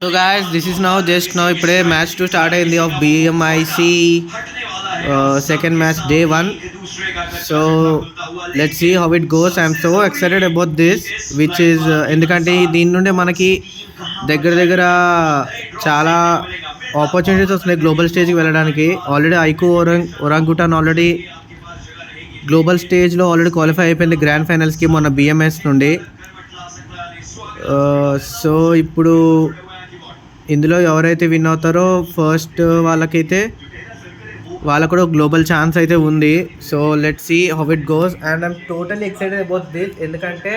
So guys, this is now just now ఇప్పుడే match to start అయింది of BMIC second match day 1. So let's see how it goes. I'm so excited about this which is ఎందుకంటే దీని నుండే మనకి దగ్గర దగ్గర చాలా opportunities వస్తున్నాయి గ్లోబల్ స్టేజ్కి వెళ్ళడానికి. ఆల్రెడీ ఐకు ఒరాంగుటాన్ ఆల్రెడీ గ్లోబల్ స్టేజ్లో ఆల్రెడీ క్వాలిఫై అయిపోయింది గ్రాండ్ ఫైనల్స్కి మొన్న బిఎంఎస్ నుండి. సో ఇప్పుడు ఇందులో ఎవరైతే విన్ అవుతారో ఫస్ట్ వాళ్ళకైతే వాళ్ళకు కూడా గ్లోబల్ ఛాన్స్ అయితే ఉంది. So let's see how it goes and I'm totally excited about this. ఎందుకంటే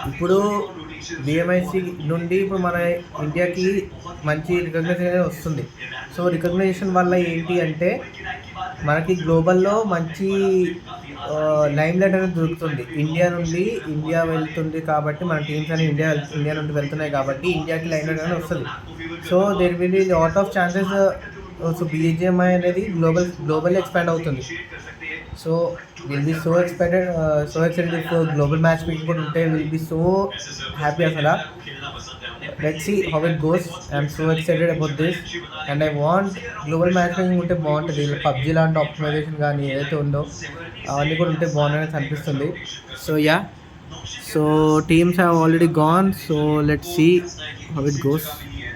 ఇప్పుడు బిఎంఐసి నుండి ఇప్పుడు మన ఇండియాకి మంచి రికగ్నైజేషన్ వస్తుంది. సో రికగ్నైజేషన్ వల్ల ఏంటి అంటే మనకి గ్లోబల్లో మంచి లైమ్ లైట్ అనేది దొరుకుతుంది. ఇండియా వెళ్తుంది కాబట్టి మన టీమ్స్ అని ఇండియా నుండి వెళ్తున్నాయి కాబట్టి ఇండియాకి లైమ్ లైట్ అనేది వస్తుంది. So there will be lot of chances. So BGMI అనేది గ్లోబల్లీ ఎక్స్పాండ్ అవుతుంది. So will be so excited if global matchmaking కూడా ఉంటే విల్ బి సో హ్యాపీ అసలు. Let's see how it goes. I'm so excited about this and I want global matchmaking ఉంటే బాగుంటుంది. PUBG లాంటి optimisation కానీ ఏదైతే ఉందో అవన్నీ కూడా ఉంటే బాగుందని అనిపిస్తుంది. So so teams have already gone. So let's see how it goes.